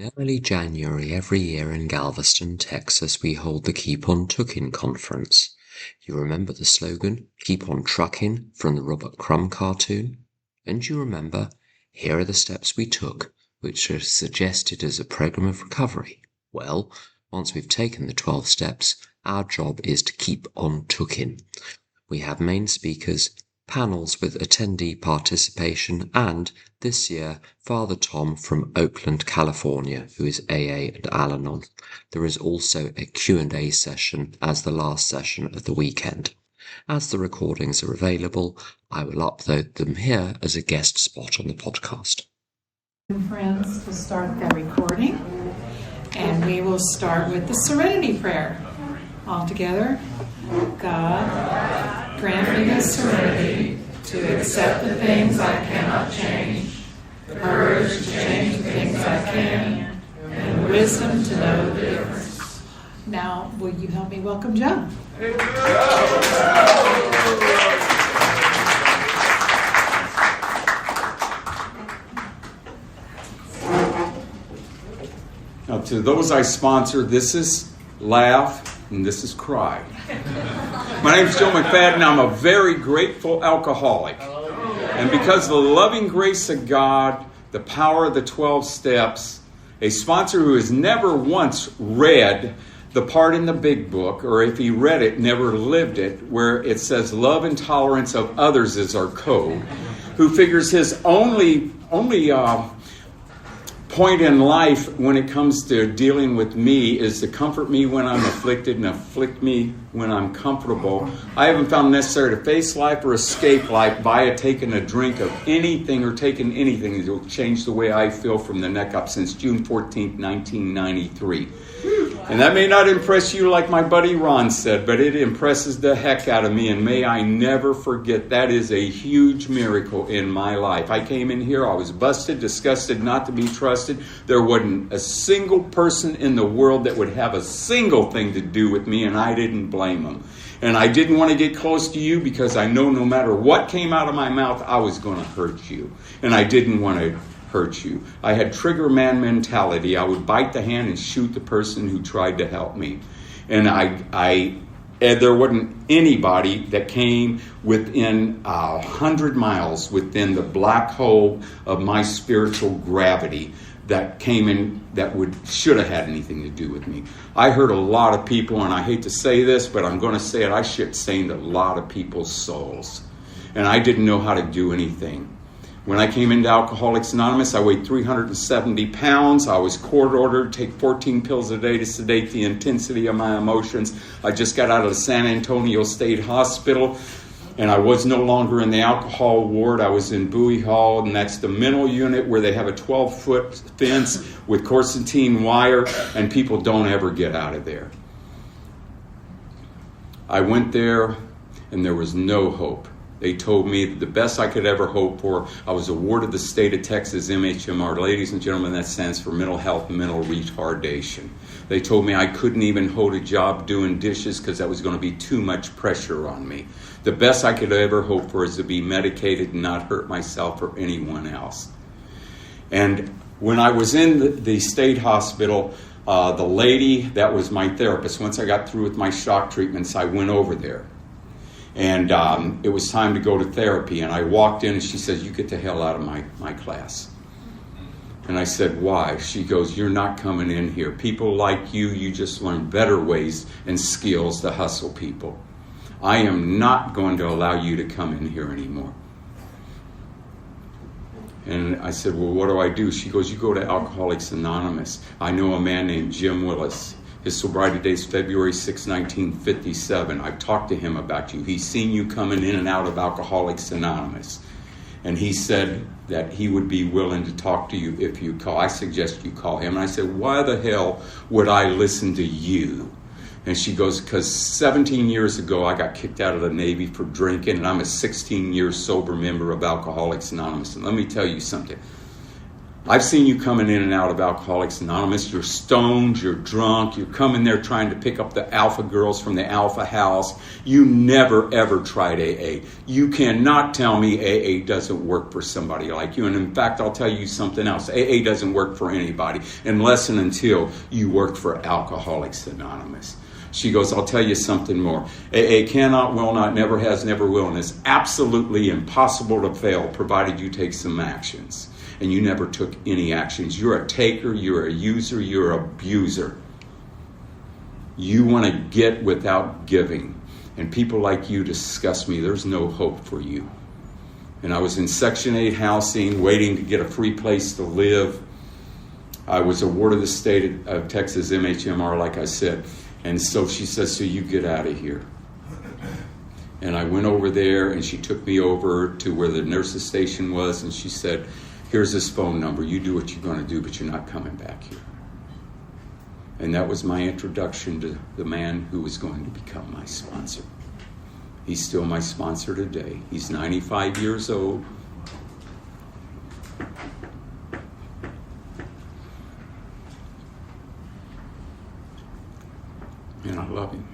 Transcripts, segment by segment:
In early January every year in Galveston, Texas, we hold the Keep On Tookin conference. You remember the slogan, Keep On Truckin, from the Robert Crumb cartoon? And you remember, here are the steps we took, which are suggested as a program of recovery. Well, once we've taken the 12 steps, our job is to keep on tookin. We have main speakers, panels with attendee participation, and, this year, Father Tom from Oakland, California, who is AA and Al-Anon. There is also a Q&A session as the last session of the weekend. As the recordings are available, I will upload them here as a guest spot on the podcast. Friends, to start that recording, and we will start with the Serenity Prayer. All together. God, grant me the serenity to accept the things I cannot change, courage to change the things I can, and wisdom to know the difference. Now, will you help me welcome Joe? Now, to those I sponsor, this is laugh and this is cry. My name is Joe McFadden. I'm a very grateful alcoholic. And because of the loving grace of God, the power of the 12 steps, a sponsor who has never once read the part in the big book, or if he read it, never lived it, where it says love and tolerance of others is our code, who figures his only point in life when it comes to dealing with me is to comfort me when I'm afflicted and afflict me when I'm comfortable. I haven't found necessary to face life or escape life via taking a drink of anything or taking anything that will change the way I feel from the neck up since June 14th, 1993. And that may not impress you like my buddy Ron said, but it impresses the heck out of me, and may I never forget. That is a huge miracle in my life. I came in here, I was busted, disgusted, not to be trusted. There wasn't a single person in the world that would have a single thing to do with me, and I didn't blame them. And I didn't want to get close to you because I know no matter what came out of my mouth, I was going to hurt you. And I didn't want to hurt you. I had trigger man mentality. I would bite the hand and shoot the person who tried to help me. And there wasn't anybody that came within 100 miles within the black hole of my spiritual gravity that came in that should have had anything to do with me. I hurt a lot of people, and I hate to say this, but I'm going to say it. I shit-stained a lot of people's souls. And I didn't know how to do anything. When I came into Alcoholics Anonymous, I weighed 370 pounds. I was court-ordered to take 14 pills a day to sedate the intensity of my emotions. I just got out of the San Antonio State Hospital, and I was no longer in the alcohol ward. I was in Bowie Hall, and that's the mental unit where they have a 12-foot fence with corsetine wire, and people don't ever get out of there. I went there, and there was no hope. They told me that the best I could ever hope for, I was awarded the state of Texas MHMR. Ladies and gentlemen, that stands for mental health and mental retardation. They told me I couldn't even hold a job doing dishes because that was going to be too much pressure on me. The best I could ever hope for is to be medicated and not hurt myself or anyone else. And when I was in the state hospital, the lady that was my therapist, once I got through with my shock treatments, I went over there. And it was time to go to therapy. And I walked in and she says, "You get the hell out of my class." And I said, "Why?" She goes, "You're not coming in here. People like you just learn better ways and skills to hustle people. I am not going to allow you to come in here anymore." And I said, "Well, what do I do?" She goes, "You go to Alcoholics Anonymous. I know a man named Jim Willis. His sobriety date is February 6, 1957. I've talked to him about you. He's seen you coming in and out of Alcoholics Anonymous. And he said that he would be willing to talk to you if you call. I suggest you call him." And I said, "Why the hell would I listen to you?" And she goes, "Because 17 years ago I got kicked out of the Navy for drinking, and I'm a 16-year sober member of Alcoholics Anonymous. And let me tell you something. I've seen you coming in and out of Alcoholics Anonymous. You're stoned, you're drunk, you're coming there trying to pick up the alpha girls from the alpha house. You never, ever tried AA. You cannot tell me AA doesn't work for somebody like you. And in fact, I'll tell you something else. AA doesn't work for anybody unless and until you work for Alcoholics Anonymous. She goes, I'll tell you something more. AA cannot, will not, never has, never will, and it's absolutely impossible to fail provided you take some actions. And you never took any actions. You're a taker, you're a user, you're an abuser. You want to get without giving. And people like you disgust me. There's no hope for you. And I was in Section 8 housing, waiting to get a free place to live. I was awarded the state of Texas MHMR, like I said. And so she says, so you get out of here. And I went over there, and she took me over to where the nurse's station was, and she said, here's his phone number. You do what you're going to do, but you're not coming back here. And that was my introduction to the man who was going to become my sponsor. He's still my sponsor today. He's 95 years old. And I love him.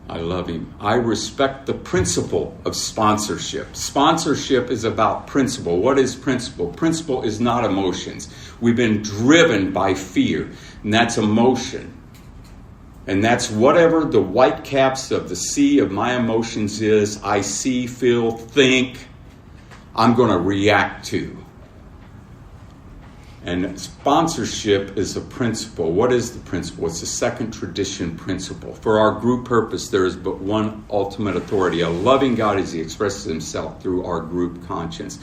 I love him. I respect the principle of sponsorship. Sponsorship is about principle. What is principle? Principle is not emotions. We've been driven by fear, and that's emotion. And that's whatever the white caps of the sea of my emotions is, I see, feel, think, I'm going to react to. And sponsorship is a principle. What is the principle? It's the second tradition principle. For our group purpose, there is but one ultimate authority, a loving God as he expresses himself through our group conscience.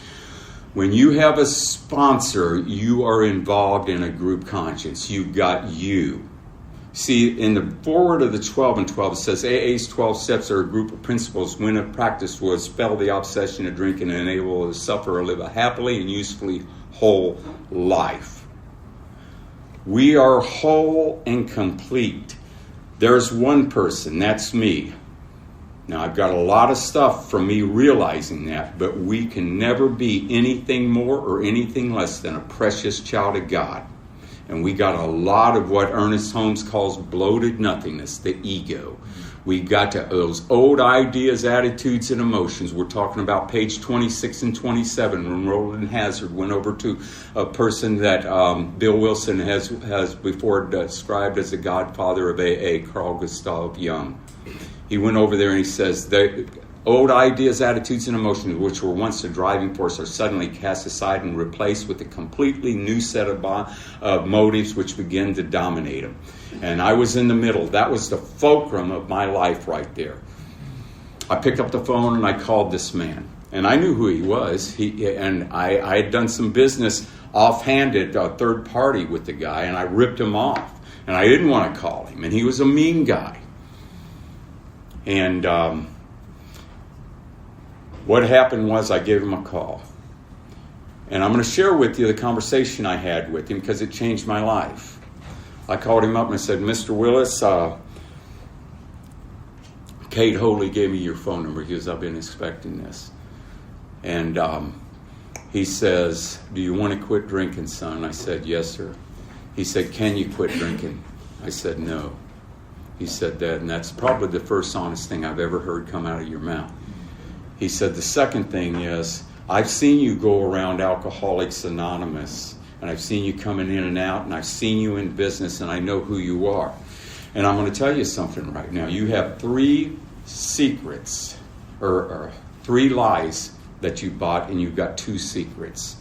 When you have a sponsor, you are involved in a group conscience. You've got you. See, in the foreword of the 12 and 12, it says, AA's 12 steps are a group of principles when practiced will expel the obsession of drinking and enable to suffer or live a happily and usefully whole life. We are whole and complete. There's one person, that's me. Now, I've got a lot of stuff from me realizing that, but we can never be anything more or anything less than a precious child of God. And we got a lot of what Ernest Holmes calls bloated nothingness, the ego. We got to those old ideas, attitudes, and emotions. We're talking about page 26 and 27 when Roland Hazard went over to a person that Bill Wilson has before described as the godfather of AA, Carl Gustav Jung. He went over there and he says, the old ideas, attitudes, and emotions, which were once the driving force, are suddenly cast aside and replaced with a completely new set of motives which begin to dominate them. And I was in the middle. That was the fulcrum of my life right there. I picked up the phone and I called this man. And I knew who he was. I had done some business offhanded, third party with the guy, and I ripped him off. And I didn't want to call him. And he was a mean guy. And what happened was I gave him a call. And I'm going to share with you the conversation I had with him because it changed my life. I called him up and I said, Mr. Willis, Kate Holy gave me your phone number because I've been expecting this. And he says, do you want to quit drinking, son? I said, yes, sir. He said, can you quit drinking? I said, no. He said that, and that's probably the first honest thing I've ever heard come out of your mouth. He said, the second thing is, I've seen you go around Alcoholics Anonymous, and I've seen you coming in and out, and I've seen you in business, and I know who you are. And I'm going to tell you something right now. You have 3 secrets, or 3 lies that you bought, and you've got 2 secrets.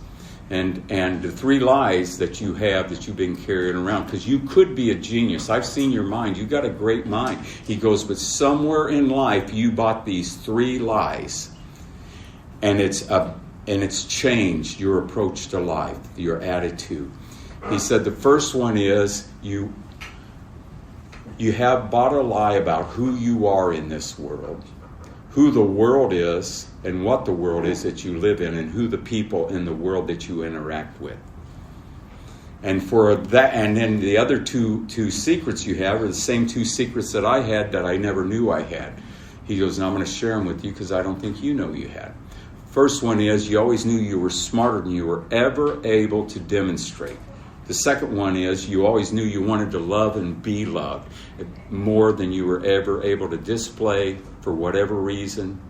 And the 3 lies that you have that you've been carrying around, because you could be a genius. I've seen your mind. You've got a great mind. He goes, but somewhere in life you bought these 3 lies, and it's changed your approach to life, your attitude. He said the first one is you have bought a lie about who you are in this world, who the world is, and what the world is that you live in, and who the people in the world that you interact with. And for that, and then the other two secrets you have are the same 2 secrets that I had that I never knew I had. He goes, and I'm going to share them with you because I don't think you know you had. First one is you always knew you were smarter than you were ever able to demonstrate. The second one is you always knew you wanted to love and be loved more than you were ever able to display for whatever reason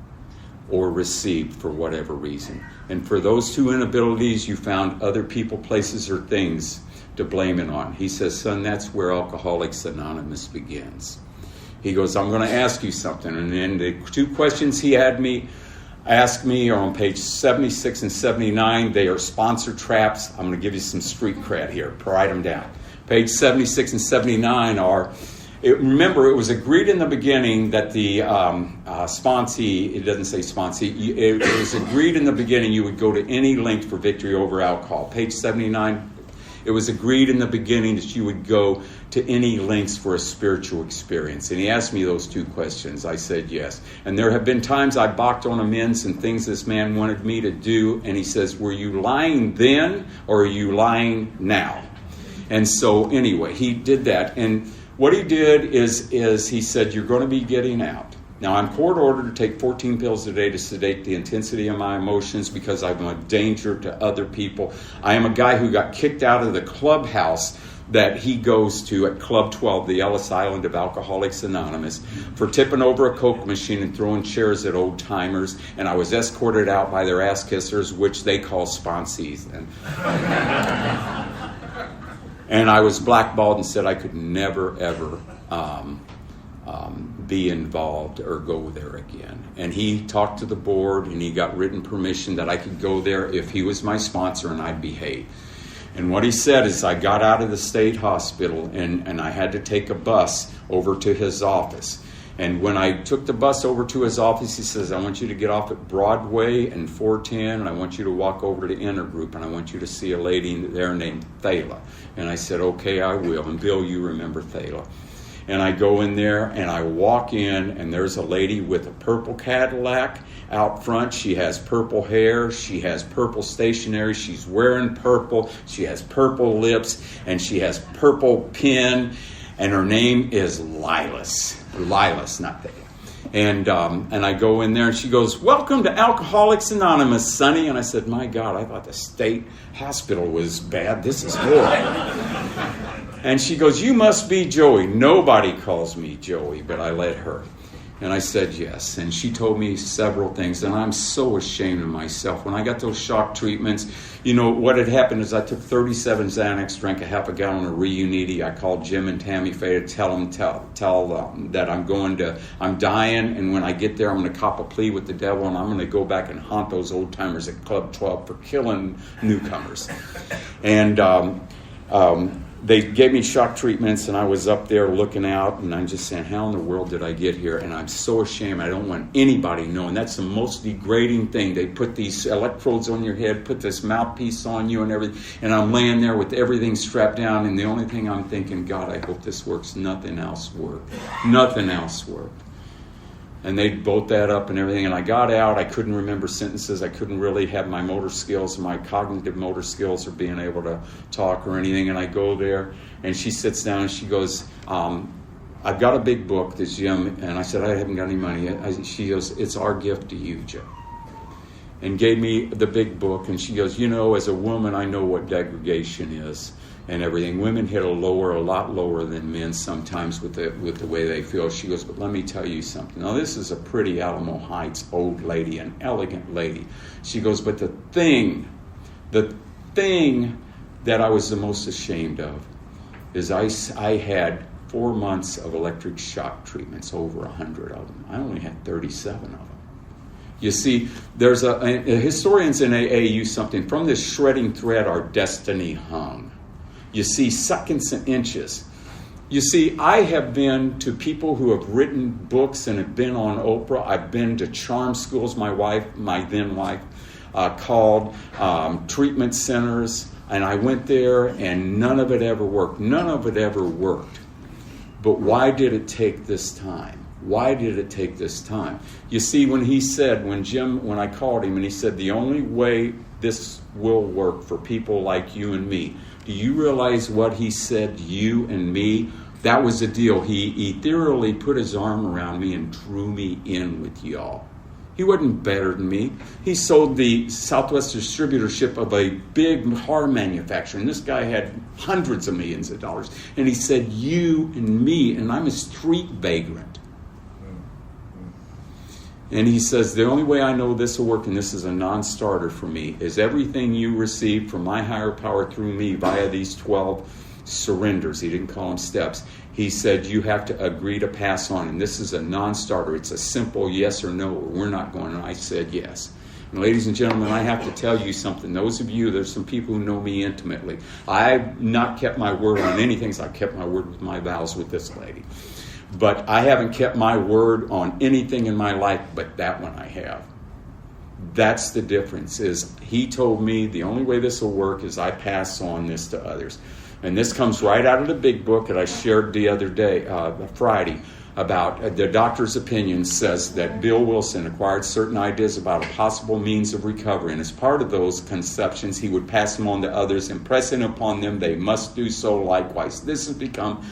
or receive for whatever reason. And for those two inabilities, you found other people, places, or things to blame it on. He says, son, that's where Alcoholics Anonymous begins. He goes, I'm going to ask you something. And then the two questions he had me ask me are on page 76 and 79. They are sponsor traps. I'm going to give you some street cred here. Write them down. Page 76 and 79 are, remember, it was agreed in the beginning that the sponsee, it doesn't say sponsee, it was agreed in the beginning you would go to any length for victory over alcohol. Page 79, it was agreed in the beginning that you would go to any lengths for a spiritual experience. And he asked me those two questions. I said yes. And there have been times I balked on amends and things this man wanted me to do. And he says, were you lying then or are you lying now? And so anyway, he did that. And what he did is he said, you're going to be getting out. Now, I'm court ordered to take 14 pills a day to sedate the intensity of my emotions because I'm a danger to other people. I am a guy who got kicked out of the clubhouse that he goes to at Club 12, the Ellis Island of Alcoholics Anonymous, for tipping over a Coke machine and throwing chairs at old timers. And I was escorted out by their ass kissers, which they call sponsees. And I was blackballed and said I could never, ever be involved or go there again. And he talked to the board and he got written permission that I could go there if he was my sponsor and I'd behave. And what he said is I got out of the state hospital and I had to take a bus over to his office. And when I took the bus over to his office, he says, I want you to get off at Broadway and 410, and I want you to walk over to the Intergroup, and I want you to see a lady there named Thala. And I said, okay, I will. And Bill, you remember Thala. And I go in there, and I walk in, and there's a lady with a purple Cadillac out front. She has purple hair. She has purple stationery. She's wearing purple. She has purple lips, and she has purple pin. And her name is Lilas. Lilas, not that. And I go in there, and she goes, welcome to Alcoholics Anonymous, Sonny. And I said, my God, I thought the state hospital was bad. This is horrible. And she goes, you must be Joey. Nobody calls me Joey, but I let her. And I said yes. And she told me several things, and I'm so ashamed of myself. When I got those shock treatments, you know, what had happened is I took 37 Xanax, drank a half a gallon of Reuniti. I called Jim and Tammy Faye to tell them that I'm dying, and when I get there, I'm going to cop a plea with the devil, and I'm going to go back and haunt those old timers at Club 12 for killing newcomers. And they gave me shock treatments, and I was up there looking out, and I'm just saying, how in the world did I get here? And I'm so ashamed. I don't want anybody knowing. That's the most degrading thing. They put these electrodes on your head, put this mouthpiece on you and everything, and I'm laying there with everything strapped down, and the only thing I'm thinking, God, I hope this works. Nothing else worked. Nothing else worked. And they bolt that up and everything. And I got out. I couldn't remember sentences. I couldn't really have my motor skills. My cognitive motor skills or being able to talk or anything. And I go there, and she sits down and she goes, I've got a big book, this Jim. And I said, I haven't got any money. She goes, it's our gift to you, Jim. And gave me the big book. And she goes, you know, as a woman, I know what degradation is. And everything. Women hit a lot lower than men sometimes with the way they feel. She goes, but let me tell you something. Now, this is a pretty Alamo Heights old lady, an elegant lady. She goes, but the thing that I was the most ashamed of is I had 4 months of electric shock treatments, over 100 of them. I only had 37 of them. You see, there's historians in AA use something, from this shredding thread our destiny hung. You see, seconds and inches. You see, I have been to people who have written books and have been on Oprah. I've been to charm schools, my then wife, called treatment centers. And I went there, and none of it ever worked. None of it ever worked. But why did it take this time? Why did it take this time? You see, when I called him, and he said, the only way this will work for people like you and me. Do you realize what he said, you and me? That was the deal. He ethereally put his arm around me and drew me in with y'all. He wasn't better than me. He sold the Southwest distributorship of a big car manufacturer, and this guy had hundreds of millions of dollars. And he said, you and me, and I'm a street vagrant. And he says, the only way I know this will work, and this is a non-starter for me, is everything you receive from my higher power through me via these 12 surrenders. He didn't call them steps. He said, you have to agree to pass on. And this is a non-starter. It's a simple yes or no, or we're not going. And I said yes. And ladies and gentlemen, I have to tell you something. Those of you, there's some people who know me intimately. I've not kept my word on anything, so I kept my word with my vows with this lady. But I haven't kept my word on anything in my life but that one I have. That's the difference. Is he told me the only way this will work is I pass on this to others. And this comes right out of the big book that I shared the other day, Friday, about the doctor's opinion says that Bill Wilson acquired certain ideas about a possible means of recovery. And as part of those conceptions, he would pass them on to others, impressing upon them they must do so likewise. This has become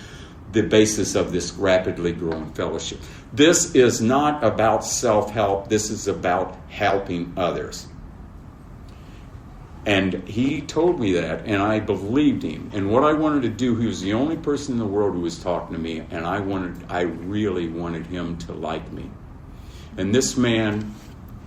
the basis of this rapidly growing fellowship. This is not about self-help. This is about helping others. And he told me that, and I believed him. And what I wanted to do, he was the only person in the world who was talking to me, and I really wanted him to like me. And this man,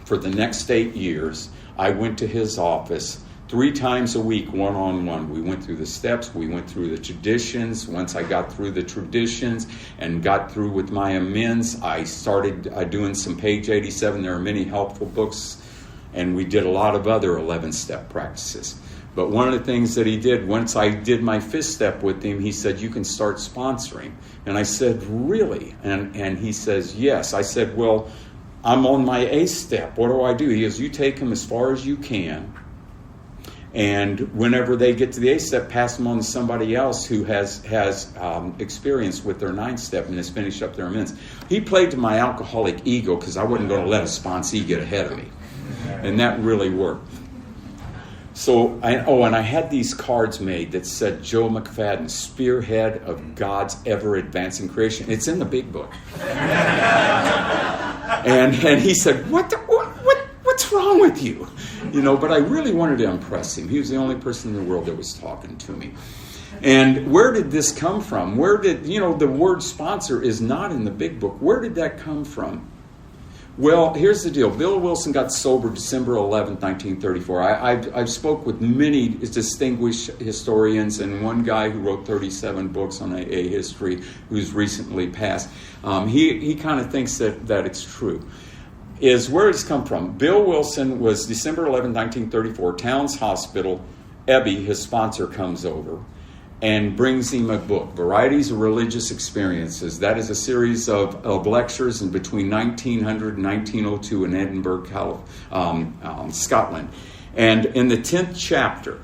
for the next 8 years, I went to his office 3 times a week, one-on-one. We went through the steps, we went through the traditions. Once I got through the traditions and got through with my amends, I started doing some page 87. There are many helpful books, and we did a lot of other 11-step practices. But one of the things that he did, once I did my 5th step with him, he said, you can start sponsoring. And I said, really? And he says, yes. I said, well, I'm on my 8th step. What do? He goes, you take them as far as you can. And whenever they get to the 8th step, pass them on to somebody else who has experience with their 9th step and has finished up their amends. He played to my alcoholic ego because I wasn't going to let a sponsee get ahead of me. And that really worked. So, and I had these cards made that said Joe McFadden, spearhead of God's ever-advancing creation. It's in the big book. and he said, what's wrong with you? But I really wanted to impress him. He was the only person in the world that was talking to me. And where did this come from? The word sponsor is not in the big book. Where did that come from? Well, here's the deal. Bill Wilson got sober December 11th, 1934. I've spoke with many distinguished historians, and one guy who wrote 37 books on AA history who's recently passed. He kind of thinks that it's true. Is where it's come from. Bill Wilson was December 11, 1934, Towns Hospital. Ebby, his sponsor, comes over and brings him a book, Varieties of Religious Experiences. That is a series of lectures in between 1900 and 1902 in Edinburgh, Scotland. And in the 10th chapter,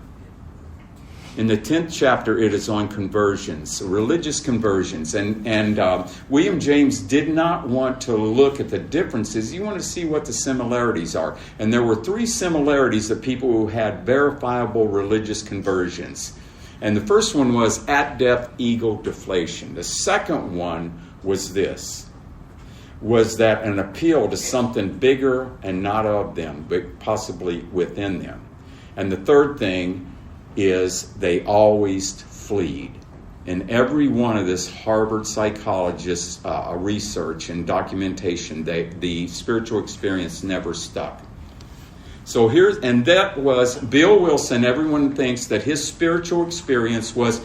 it is on conversions, religious conversions. And William James did not want to look at the differences. He wanted to see what the similarities are. And there were 3 similarities of people who had verifiable religious conversions. And the first one was at-depth ego deflation. The second one was this, was that an appeal to something bigger and not of them, but possibly within them. And the third thing is they always fleed. In every one of this Harvard psychologist's research and documentation, the spiritual experience never stuck. So that was Bill Wilson. Everyone thinks that his spiritual experience was,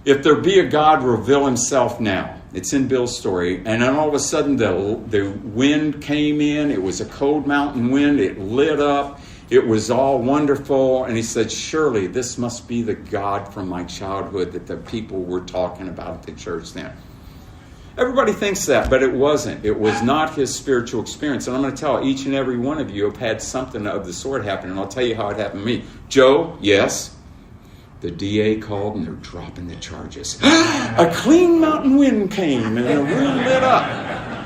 if there be a God, reveal himself now. It's in Bill's story. And then all of a sudden the wind came in. It was a cold mountain wind. It lit up. It was all wonderful. And he said, surely this must be the God from my childhood that the people were talking about at the church then. Everybody thinks that, but it wasn't. It was not his spiritual experience. And I'm going to tell each and every one of you have had something of the sort happen. And I'll tell you how it happened to me. Joe, yes. The DA called and they're dropping the charges. A clean mountain wind came and the room lit up.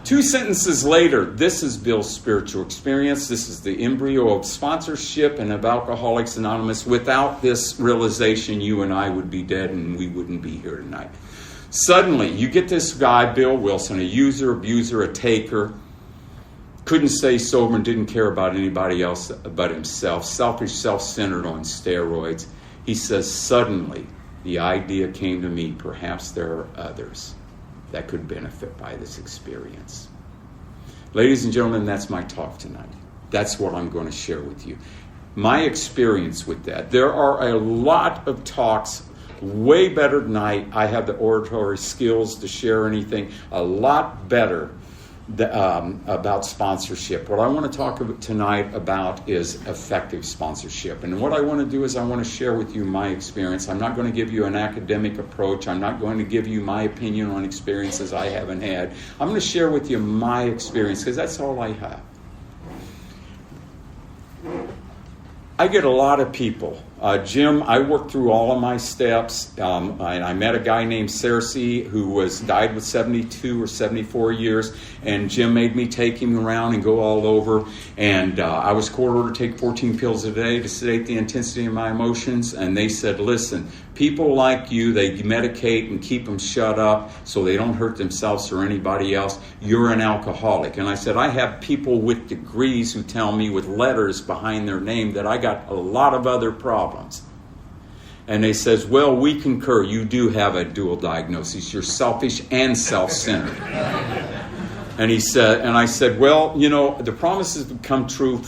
2 sentences later, this is Bill's spiritual experience. This is the embryo of sponsorship and of Alcoholics Anonymous. Without this realization, you and I would be dead and we wouldn't be here tonight. Suddenly, you get this guy, Bill Wilson, a user, abuser, a taker, couldn't stay sober and didn't care about anybody else but himself, selfish, self-centered on steroids. He says, suddenly the idea came to me, perhaps there are others that could benefit by this experience. Ladies and gentlemen, that's my talk tonight. That's what I'm going to share with you. My experience with that. There are a lot of talks way better than I have the oratory skills to share anything. A lot better about sponsorship. What I want to talk tonight about is effective sponsorship. And what I want to do is I want to share with you my experience. I'm not going to give you an academic approach. I'm not going to give you my opinion on experiences I haven't had. I'm going to share with you my experience because that's all I have. I get a lot of people. Jim, I worked through all of my steps. I met a guy named Cersei who died with 72 or 74 years, and Jim made me take him around and go all over. And I was court ordered to take 14 pills a day to sedate the intensity of my emotions. And they said, listen, people like you, they medicate and keep them shut up so they don't hurt themselves or anybody else. You're an alcoholic. And I said, I have people with degrees who tell me with letters behind their name that I got a lot of other problems. And they says, well, we concur. You do have a dual diagnosis. You're selfish and self-centered. And I said, well, you know, the promises have come true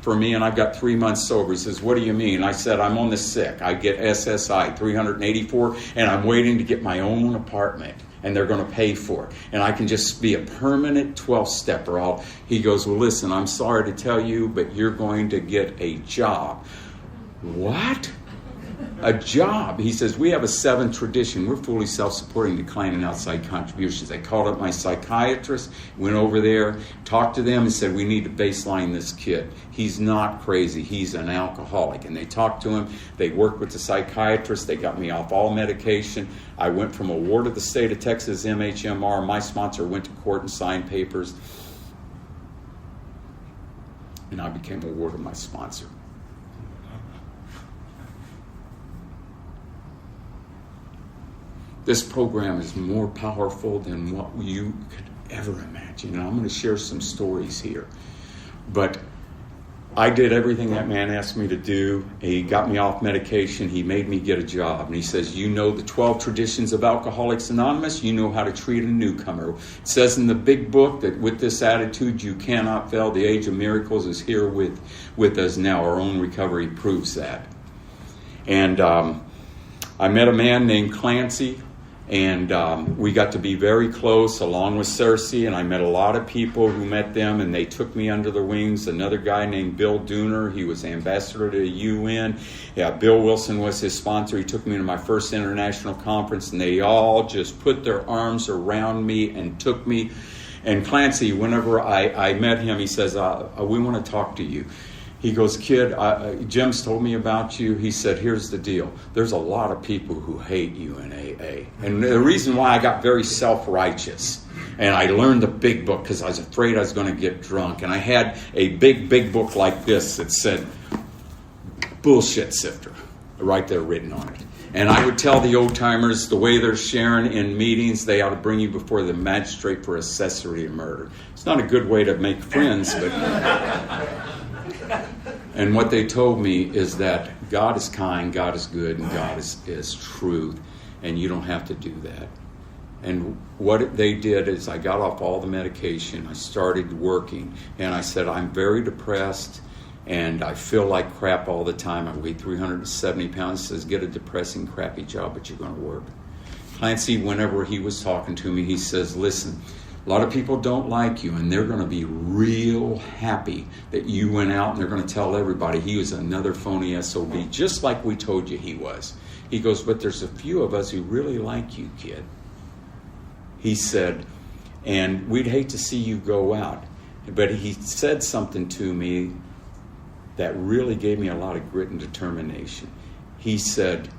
for me, and I've got 3 months sober. He says, what do you mean? I said, I'm on the sick. I get SSI, 384, and I'm waiting to get my own apartment, and they're going to pay for it. And I can just be a permanent 12-stepper. He goes, well, listen, I'm sorry to tell you, but you're going to get a job. What? A job? He says, we have a 7th tradition. We're fully self-supporting, declining outside contributions. I called up my psychiatrist, went over there, talked to them, and said, we need to baseline this kid. He's not crazy. He's an alcoholic. And they talked to him. They worked with the psychiatrist. They got me off all medication. I went from a ward of the state of Texas, MHMR. My sponsor went to court and signed papers. And I became a ward of my sponsor. This program is more powerful than what you could ever imagine. And I'm going to share some stories here. But I did everything that man asked me to do. He got me off medication. He made me get a job. And he says, you know the 12 traditions of Alcoholics Anonymous. You know how to treat a newcomer. It says in the big book that with this attitude, you cannot fail. The age of miracles is here with us now. Our own recovery proves that. And I met a man named Clancy. And we got to be very close along with Cersei, and I met a lot of people who met them, and they took me under their wings. Another guy named Bill Dooner, he was ambassador to the UN. Yeah, Bill Wilson was his sponsor. He took me to my first international conference, and they all just put their arms around me and took me. And Clancy, whenever I met him, he says, we want to talk to you. He goes, kid, Jim's told me about you. He said, here's the deal. There's a lot of people who hate you in AA. And the reason why I got very self-righteous, and I learned the big book because I was afraid I was going to get drunk. And I had a big book like this that said, bullshit sifter, right there written on it. And I would tell the old-timers the way they're sharing in meetings, they ought to bring you before the magistrate for accessory to murder. It's not a good way to make friends, but... And what they told me is that God is kind, God is good, and God is truth, and you don't have to do that. And what they did is I got off all the medication, I started working, and I said, I'm very depressed, and I feel like crap all the time. I weigh 370 pounds. He says, get a depressing, crappy job, but you're going to work. Clancy, whenever he was talking to me, he says, listen, a lot of people don't like you, and they're going to be real happy that you went out, and they're going to tell everybody he was another phony SOB, just like we told you he was. He goes, but there's a few of us who really like you, kid. He said, and we'd hate to see you go out. But he said something to me that really gave me a lot of grit and determination. He said,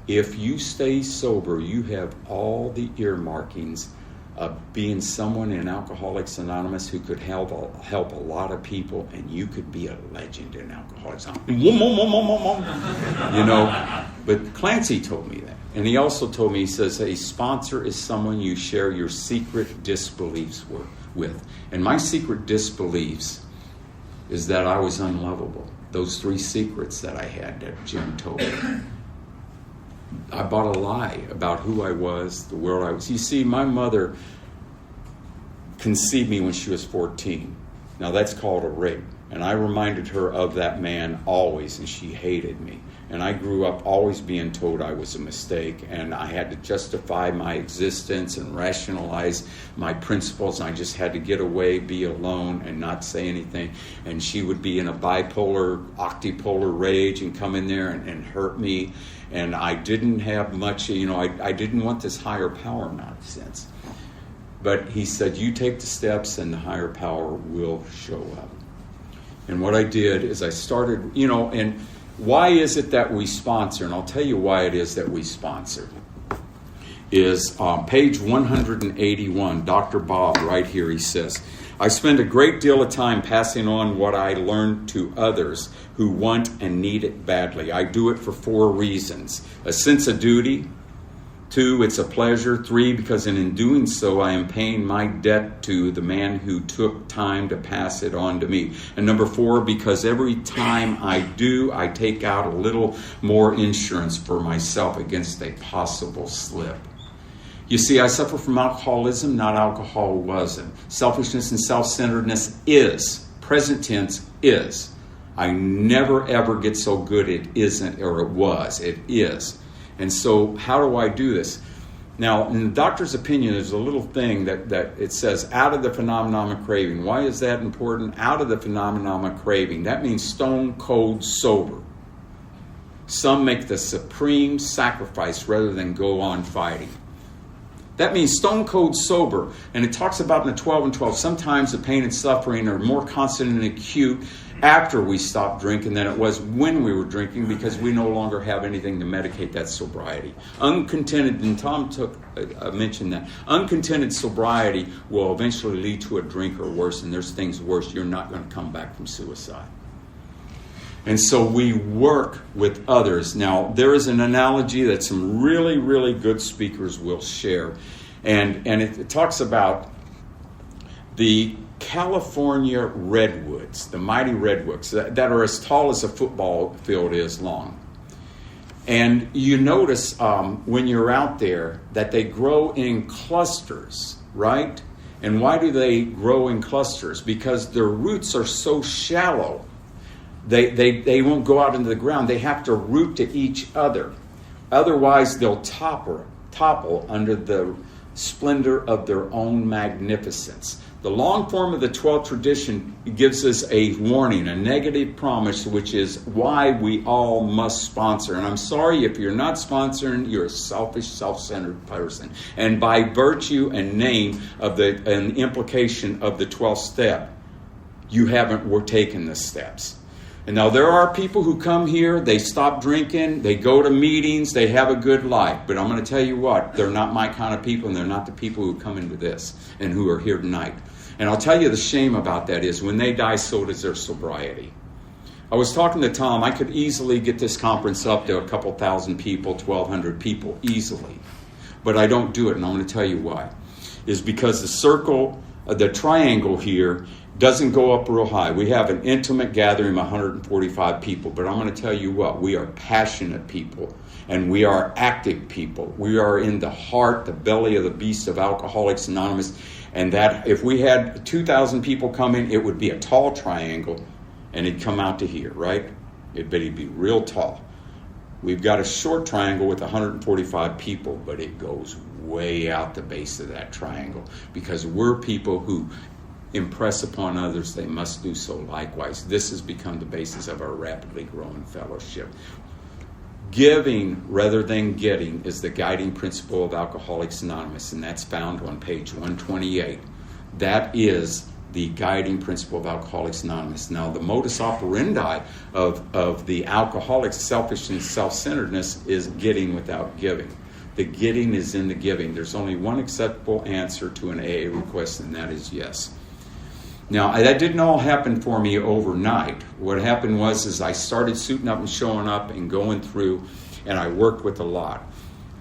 if you stay sober, you have all the earmarkings of being someone in Alcoholics Anonymous who could help a lot of people, and you could be a legend in Alcoholics Anonymous. You know, but Clancy told me that. And he also told me, he says, a sponsor is someone you share your secret disbeliefs with. And my secret disbeliefs is that I was unlovable. Those 3 secrets that I had that Jim told me. I bought a lie about who I was, the world I was. You see, my mother conceived me when she was 14. Now that's called a rape. And I reminded her of that man always, and she hated me. And I grew up always being told I was a mistake, and I had to justify my existence and rationalize my principles. And I just had to get away, be alone, and not say anything. And she would be in a bipolar, octipolar rage and come in there and hurt me. And I didn't have much, I didn't want this higher power nonsense. But he said, you take the steps and the higher power will show up. And what I did is I started, and why is it that we sponsor? And I'll tell you why it is that we sponsor. Is page 181, Dr. Bob, right here, he says, I spend a great deal of time passing on what I learned to others who want and need it badly. I do it for 4 reasons. A sense of duty. 2, it's a pleasure. 3, because in doing so, I am paying my debt to the man who took time to pass it on to me. And number 4, because every time I do, I take out a little more insurance for myself against a possible slip. You see, I suffer from alcoholism, not alcoholism. Selfishness and self-centeredness is, present tense is. I never ever get so good it isn't, or it was, it is. And so how do I do this? Now, in the doctor's opinion, there's a little thing that it says, out of the phenomenon of craving. Why is that important? Out of the phenomenon of craving. That means stone cold sober. Some make the supreme sacrifice rather than go on fighting. That means stone cold sober. And it talks about in the 12 and 12, sometimes the pain and suffering are more constant and acute after we stopped drinking than it was when we were drinking, because we no longer have anything to medicate that sobriety. Uncontented, and Tom mentioned that, uncontented sobriety will eventually lead to a drink or worse, and there's things worse. You're not going to come back from suicide. And so we work with others. Now, there is an analogy that some really, really good speakers will share. And it talks about the California redwoods, the mighty redwoods that are as tall as a football field is long. And you notice when you're out there that they grow in clusters, right? And why do they grow in clusters? Because their roots are so shallow. They won't go out into the ground. They have to root to each other. Otherwise, they'll topple under the splendor of their own magnificence. The long form of the 12th tradition gives us a warning, a negative promise, which is why we all must sponsor. And I'm sorry if you're not sponsoring, you're a selfish, self-centered person. And by virtue and name of an implication of the 12th step, you haven't taken the steps. And now there are people who come here, they stop drinking, they go to meetings, they have a good life. But I'm going to tell you what, they're not my kind of people, and they're not the people who come into this and who are here tonight. And I'll tell you the shame about that is when they die, so does their sobriety. I was talking to Tom, I could easily get this conference up to a couple thousand people, 1,200 people, easily. But I don't do it, and I'm going to tell you why. Is because the triangle here doesn't go up real high. We have an intimate gathering of 145 people, but I'm going to tell you what, we are passionate people, and we are active people. We are in the heart, the belly of the beast of Alcoholics Anonymous, and that if we had 2,000 people come in, it would be a tall triangle, and it'd come out to here, right? It'd be real tall. We've got a short triangle with 145 people, but it goes way out the base of that triangle, because we're people who impress upon others they must do so likewise. This has become the basis of our rapidly growing fellowship. Giving rather than getting is the guiding principle of Alcoholics Anonymous, and that's found on page 128. That is the guiding principle of Alcoholics Anonymous. Now, the modus operandi of the alcoholics' selfishness, self-centeredness is getting without giving. The getting is in the giving. There's only one acceptable answer to an AA request, and that is yes. Now, that didn't all happen for me overnight. What happened was I started suiting up and showing up and going through, and I worked with a lot.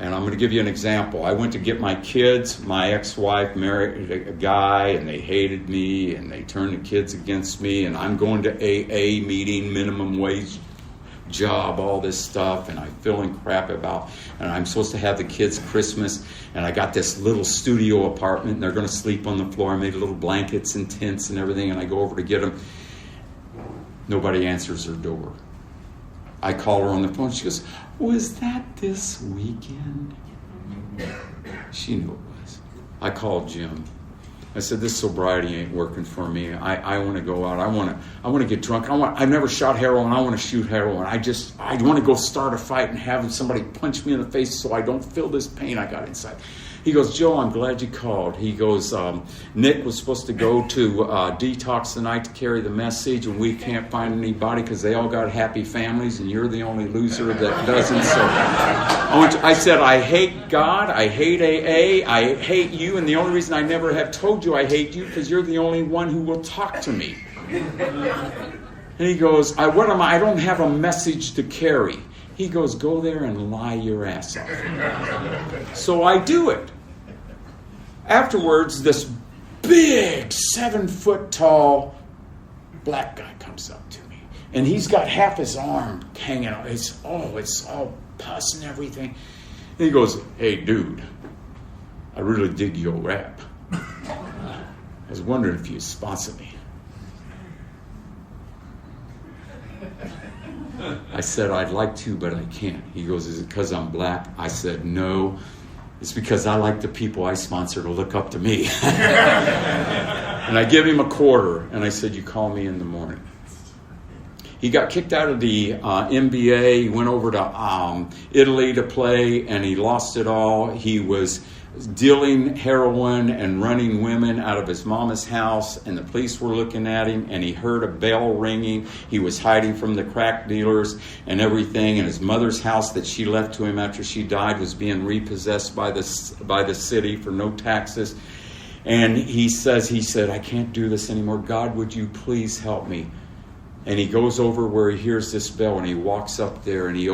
And I'm going to give you an example. I went to get my kids. My ex-wife married a guy, and they hated me, and they turned the kids against me. And I'm going to AA meeting, minimum wage job, all this stuff, and I'm feeling crap about. And I'm supposed to have the kids Christmas, and I got this little studio apartment, and they're going to sleep on the floor. I made little blankets and tents and everything, and I go over to get them. Nobody answers her door. I call her on the phone. She goes, "Was that this weekend?" She knew it was. I called Jim. I said, "This sobriety ain't working for me. I want to go out. I want to get drunk. I've never shot heroin. I want to shoot heroin. I want to go start a fight and have somebody punch me in the face so I don't feel this pain I got inside." He goes, "Joe, I'm glad you called." He goes, "Nick was supposed to go to detox tonight to carry the message, and we can't find anybody because they all got happy families, and you're the only loser that doesn't." So I said, "I hate God, I hate AA, I hate you, and the only reason I never have told you I hate you because you're the only one who will talk to me." And he goes, "What am I? I don't have a message to carry." He goes, "Go there and lie your ass off." So I do it. Afterwards, this big 7-foot-tall black guy comes up to me. And he's got half his arm hanging out. It's all pus and everything. And he goes, "Hey, dude, I really dig your rap. I was wondering if you'd sponsor me." I said, "I'd like to, but I can't." He goes, "Is it because I'm black?" I said, "No, it's because I like the people I sponsor to look up to me." And I give him a quarter, and I said, "You call me in the morning." He got kicked out of the NBA. He went over to Italy to play, and he lost it all. He was dealing heroin and running women out of his mama's house, and the police were looking at him, and he heard a bell ringing. He was hiding from the crack dealers and everything, and his mother's house that she left to him after she died was being repossessed by the city for no taxes. And he said, "I can't do this anymore. God, would you please help me?" And he goes over where he hears this bell, and he walks up there, and he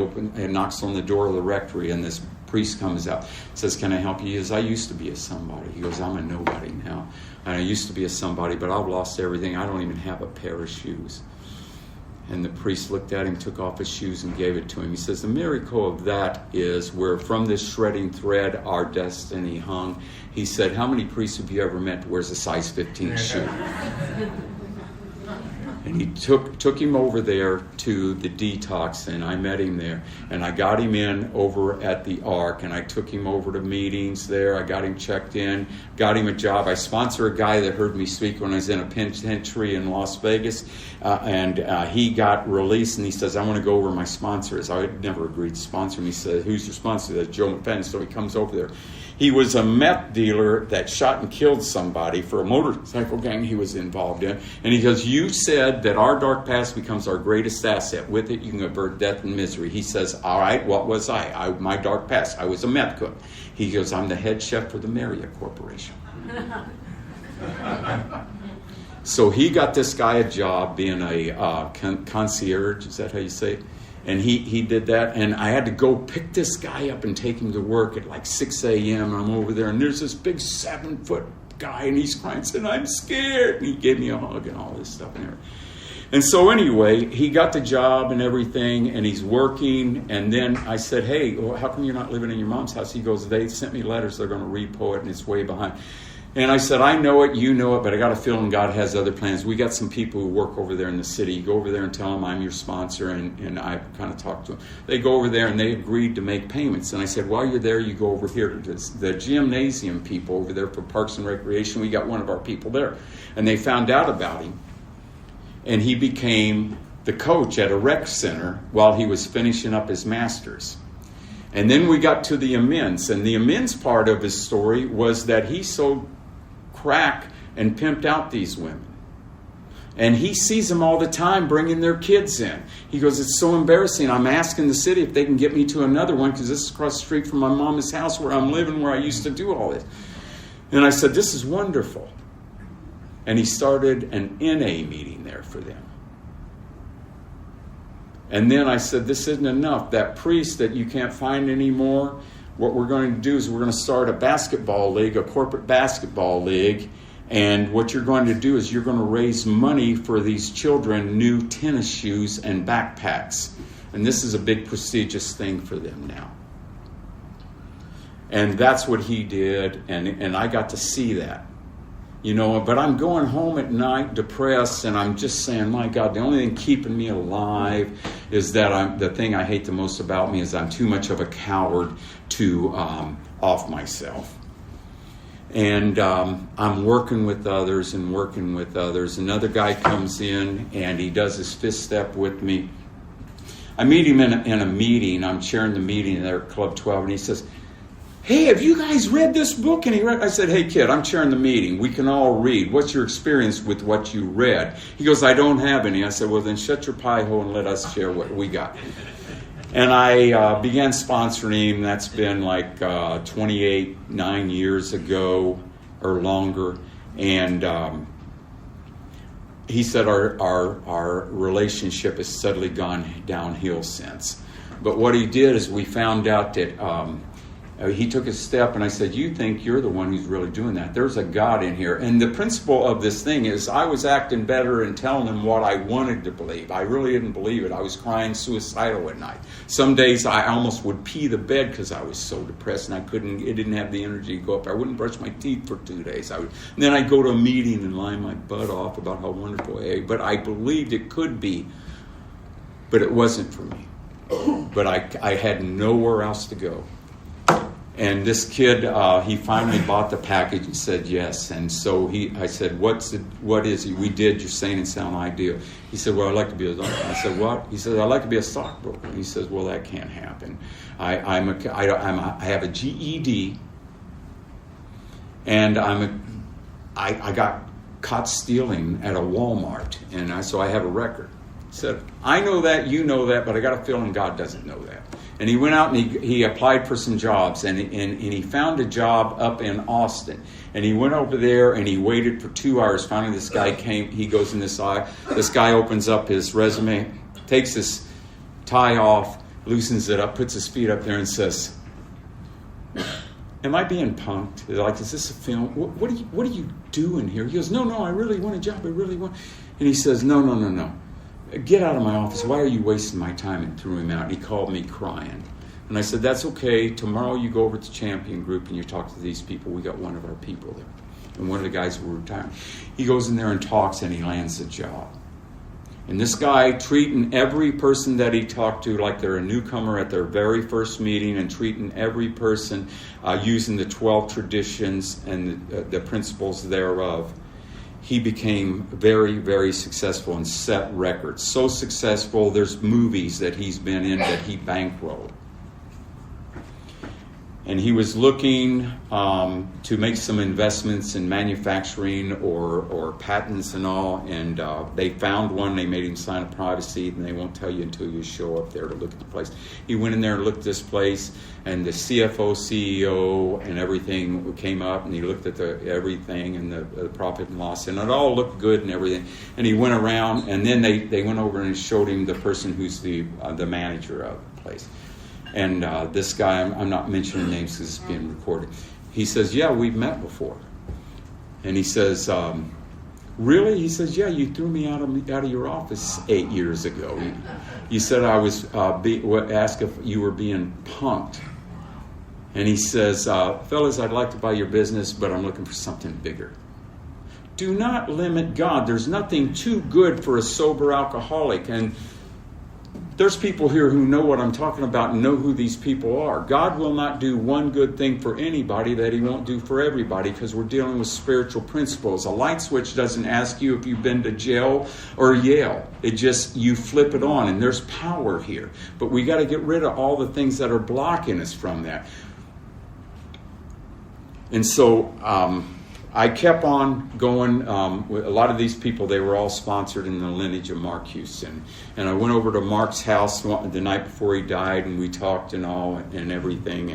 knocks on the door of the rectory, and this priest comes out, says, "Can I help you?" He says, "I used to be a somebody." He goes, "I'm a nobody now. And I used to be a somebody, but I've lost everything. I don't even have a pair of shoes." And the priest looked at him, took off his shoes, and gave it to him. He says, "The miracle of that is where from this shredding thread our destiny hung." He said, "How many priests have you ever met that wears a size 15 shoe?" And he took him over there to the detox, and I met him there. And I got him in over at the Ark, and I took him over to meetings there. I got him checked in, got him a job. I sponsor a guy that heard me speak when I was in a penitentiary in Las Vegas, and he got released, and he says, "I want to go where my sponsor is." I had never agreed to sponsor him. He said, "Who's your sponsor?" That's Joe McF. So he comes over there. He was a meth dealer that shot and killed somebody for a motorcycle gang he was involved in. And he goes, "You said that our dark past becomes our greatest asset. With it, you can avert death and misery." He says, "All right, what was I? My dark past. I was a meth cook." He goes, "I'm the head chef for the Marriott Corporation." So he got this guy a job being a concierge. Is that how you say it? And he did that, and I had to go pick this guy up and take him to work at like 6 a.m. I'm over there, and there's this big 7-foot guy, and he's crying, saying, "I'm scared." And he gave me a hug and all this stuff and everything. And so anyway, he got the job and everything, and he's working. And then I said, "Hey, well, how come you're not living in your mom's house?" He goes, "They sent me letters. They're going to repo it, and it's way behind." And I said, "I know it, you know it, but I got a feeling God has other plans. We got some people who work over there in the city. You go over there and tell them I'm your sponsor," and I kind of talked to them. They go over there, and they agreed to make payments. And I said, "While you're there, you go over here to the gymnasium people over there for Parks and Recreation. We got one of our people there." And they found out about him. And he became the coach at a rec center while he was finishing up his master's. And then we got to the amends. And the amends part of his story was that he sold crack and pimped out these women. And he sees them all the time bringing their kids in. He goes, "It's so embarrassing. I'm asking the city if they can get me to another one because this is across the street from my mama's house where I'm living, where I used to do all this." And I said, "This is wonderful." And he started an NA meeting there for them. And then I said, "This isn't enough. That priest that you can't find anymore, what we're going to do is we're going to start a basketball league, a corporate basketball league. And what you're going to do is you're going to raise money for these children new tennis shoes and backpacks. And this is a big prestigious thing for them now. And that's what he did, and I got to see that. But I'm going home at night depressed, and I'm just saying, my God, the only thing keeping me alive is that the thing I hate the most about me is I'm too much of a coward to off myself. And I'm working with others. Another guy comes in, and he does his fifth step with me. I meet him in a meeting. I'm chairing the meeting there at Club 12, and he says, hey, have you guys read this book? And I said, hey, kid, I'm chairing the meeting. We can all read. What's your experience with what you read? He goes, I don't have any. I said, well, then shut your pie hole and let us share what we got. And I began sponsoring him. That's been like 9 years ago or longer. And he said our relationship has steadily gone downhill since. But what he did is we found out that he took a step, and I said, you think you're the one who's really doing that. There's a God in here. And the principle of this thing is I was acting better and telling him what I wanted to believe. I really didn't believe it. I was crying suicidal at night. Some days I almost would pee the bed because I was so depressed, and it didn't have the energy to go up. I wouldn't brush my teeth for 2 days. And then I'd go to a meeting and lie my butt off about how wonderful but I believed it could be, but it wasn't for me. But I had nowhere else to go. And this kid, he finally bought the package and said yes. And so I said, what is it? We did your sane and sound idea. He said, well, I'd like to be a doctor. I said, what? He said, I'd like to be a stockbroker. He says, well, that can't happen. I have a GED, and I got caught stealing at a Walmart, and so I have a record. He said, I know that, you know that, but I got a feeling God doesn't know that. And he went out and he applied for some jobs, and he found a job up in Austin. And he went over there and he waited for 2 hours. Finally, this guy came. He goes in this eye. This guy opens up his resume, takes his tie off, loosens it up, puts his feet up there, and says, "Am I being punked? Like, is this a film? What are you doing here?" He goes, "No, I really want a job. I really want." And he says, No. Get out of my office. Why are you wasting my time? And threw him out. And he called me crying. And I said, that's okay. Tomorrow you go over to Champion Group and you talk to these people. We got one of our people there. And one of the guys who were retiring. He goes in there and talks, and he lands a job. And this guy treating every person that he talked to like they're a newcomer at their very first meeting, and treating every person using the 12 traditions and the principles thereof. He became very, very successful and set records. So successful, there's movies that he's been in that he bankrolled. And he was looking to make some investments in manufacturing or patents and all. And they found one. They made him sign a privacy, and they won't tell you until you show up there to look at the place. He went in there and looked at this place, and the CFO, CEO, and everything came up, and he looked at everything and the profit and loss, and it all looked good and everything. And he went around, and then they went over and showed him the person who's the manager of the place. And this guy, I'm not mentioning names because it's being recorded. He says, yeah, we've met before. And he says, really? He says, yeah, you threw me out of your office 8 years ago. You said I was asked if you were being punked. And he says, fellas, I'd like to buy your business, but I'm looking for something bigger. Do not limit God. There's nothing too good for a sober alcoholic. And there's people here who know what I'm talking about and know who these people are. God will not do one good thing for anybody that he won't do for everybody, because we're dealing with spiritual principles. A light switch doesn't ask you if you've been to jail or Yale. It just, you flip it on, and there's power here. But we got to get rid of all the things that are blocking us from that. And so I kept on going. With a lot of these people, they were all sponsored in the lineage of Mark Houston. And I went over to Mark's house the night before he died, and we talked and all and everything.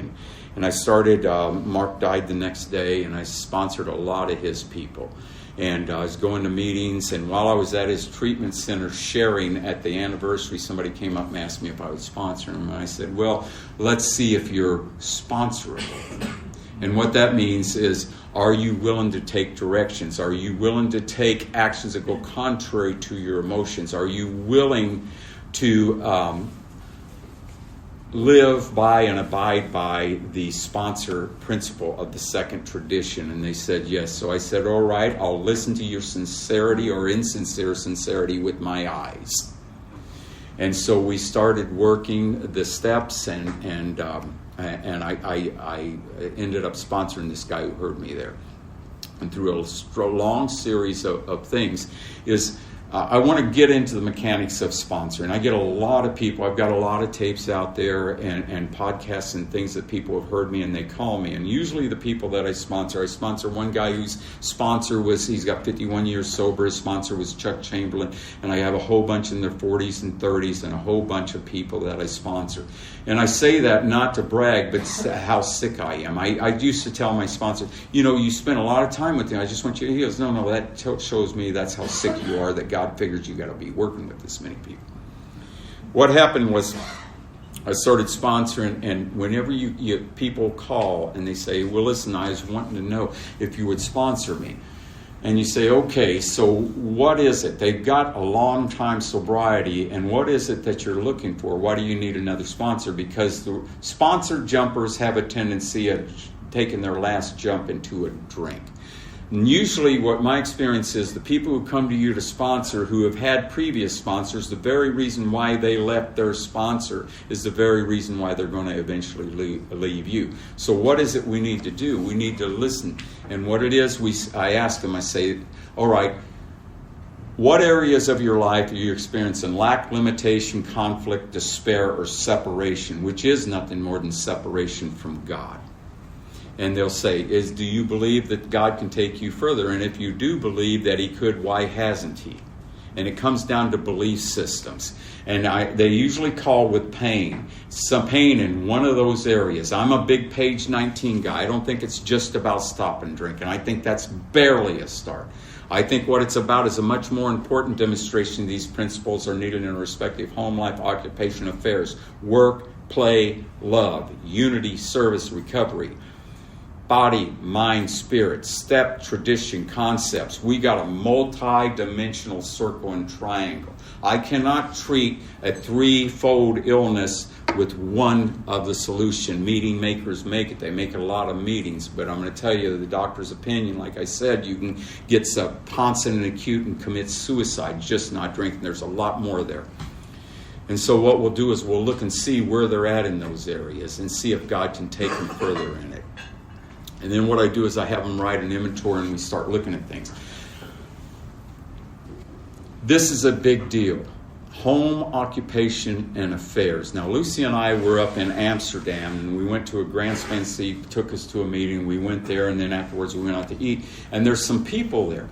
And I started, Mark died the next day, and I sponsored a lot of his people. And I was going to meetings, and while I was at his treatment center sharing at the anniversary, somebody came up and asked me if I would sponsor him. And I said, well, let's see if you're sponsorable. And what that means is, are you willing to take directions? Are you willing to take actions that go contrary to your emotions? Are you willing to live by and abide by the sponsor principle of the second tradition? And they said yes. So I said, all right, I'll listen to your sincerity or insincere sincerity with my eyes. And so we started working the steps, and I ended up sponsoring this guy who heard me there. And through a long series of things I want to get into the mechanics of sponsoring. I get a lot of people. I've got a lot of tapes out there and podcasts and things that people have heard me and they call me. And usually the people that I sponsor one guy whose sponsor he's got 51 years sober. His sponsor was Chuck Chamberlain. And I have a whole bunch in their 40s and 30s and a whole bunch of people that I sponsor. And I say that not to brag, but how sick I am. I used to tell my sponsor, you spend a lot of time with him. I just want you to. He goes, no, that shows me that's how sick you are, that God figures you got to be working with this many people. What happened was I started sponsoring, and whenever you people call and they say, well, listen, I was wanting to know if you would sponsor me. And you say, okay, so what is it? They've got a long time sobriety, and what is it that you're looking for? Why do you need another sponsor? Because the sponsor jumpers have a tendency of taking their last jump into a drink. And usually what my experience is, the people who come to you to sponsor who have had previous sponsors, the very reason why they left their sponsor is the very reason why they're going to eventually leave you. So what is it we need to do? We need to listen. And what it is, I ask them, I say, all right, what areas of your life are you experiencing lack, limitation, conflict, despair, or separation, which is nothing more than separation from God? And they'll say, do you believe that God can take you further? And if you do believe that he could, why hasn't he? And it comes down to belief systems. And they usually call with pain. Some pain in one of those areas. I'm a big page 19 guy. I don't think it's just about stopping drinking. I think that's barely a start. I think what it's about is a much more important demonstration these principles are needed in respective home life, occupation, affairs, work, play, love, unity, service, recovery. Body, mind, spirit, step, tradition, concepts. We got a multi-dimensional circle and triangle. I cannot treat a threefold illness with one of the solution. Meeting makers make it. They make a lot of meetings, but I'm going to tell you the doctor's opinion. Like I said, you can get constant and acute and commit suicide just not drinking. There's a lot more there. And so what we'll do is we'll look and see where they're at in those areas and see if God can take them further in it. And then what I do is I have them write an inventory and we start looking at things. This is a big deal. Home, occupation, and affairs. Now, Lucy and I were up in Amsterdam, and we went to a Grand Spancy, took us to a meeting. We went there, and then afterwards we went out to eat. And there's some people there.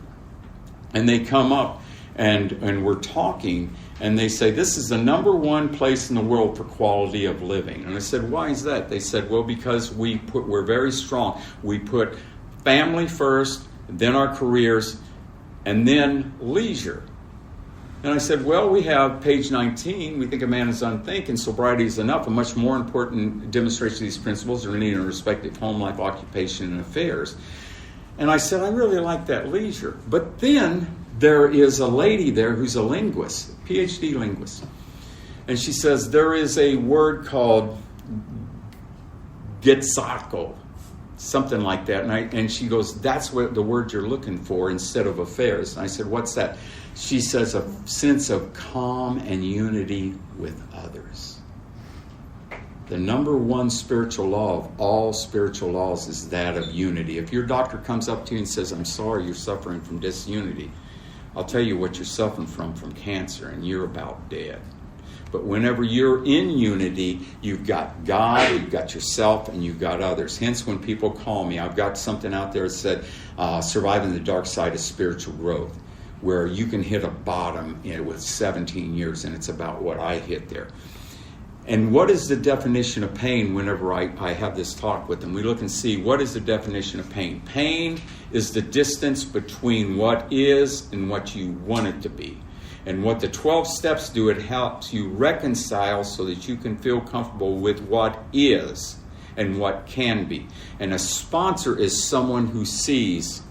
And they come up, and we're talking, and they say, this is the number one place in the world for quality of living. And I said, why is that? They said, well, because we're very strong. We put family first, then our careers, and then leisure. And I said, well, we have page 19. We think a man is unthinking. Sobriety is enough. A much more important demonstration of these principles are needed in respective home life, occupation, and affairs. And I said, I really like that leisure. But then there is a lady there who's a linguist, PhD linguist. And she says, there is a word called Getzako, something like that. And she goes, that's what the word you're looking for instead of affairs. And I said, what's that? She says, a sense of calm and unity with others. The number one spiritual law of all spiritual laws is that of unity. If your doctor comes up to you and says, I'm sorry you're suffering from disunity, I'll tell you what you're suffering from cancer, and you're about dead. But whenever you're in unity, you've got God, you've got yourself, and you've got others. Hence, when people call me, I've got something out there that said, surviving the dark side of spiritual growth, where you can hit a bottom with 17 years, and it's about what I hit there. And what is the definition of pain whenever I have this talk with them? We look and see, what is the definition of pain? Pain is the distance between what is and what you want it to be. And what the 12 steps do, it helps you reconcile so that you can feel comfortable with what is and what can be. And a sponsor is someone who sees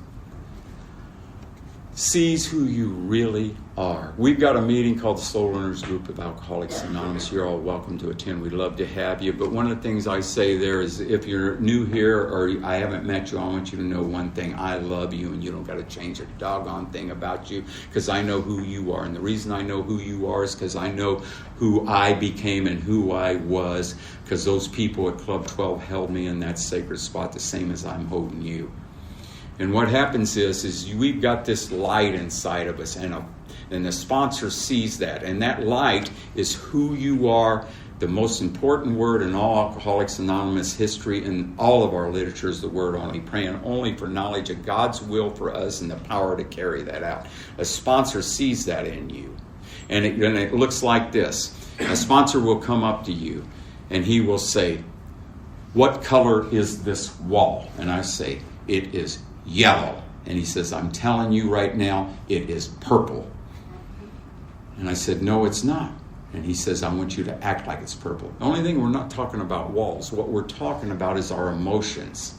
who you really are. We've got a meeting called the Slow Learners Group of Alcoholics Anonymous. You're all welcome to attend. We'd love to have you. But one of the things I say there is, if you're new here or I haven't met you, I want you to know one thing. I love you, and you don't got to change a doggone thing about you, because I know who you are. And the reason I know who you are is because I know who I became and who I was, because those people at Club 12 held me in that sacred spot the same as I'm holding you. And what happens is we've got this light inside of us, and the sponsor sees that. And that light is who you are. The most important word in all Alcoholics Anonymous history and all of our literature is the word only, praying only for knowledge of God's will for us and the power to carry that out. A sponsor sees that in you. And it looks like this. A sponsor will come up to you, and he will say, "What color is this wall?" And I say, "It is yellow." And he says, "I'm telling you right now, it is purple." And I said, "No, it's not." And he says, "I want you to act like it's purple." The only thing, we're not talking about walls. What we're talking about is our emotions.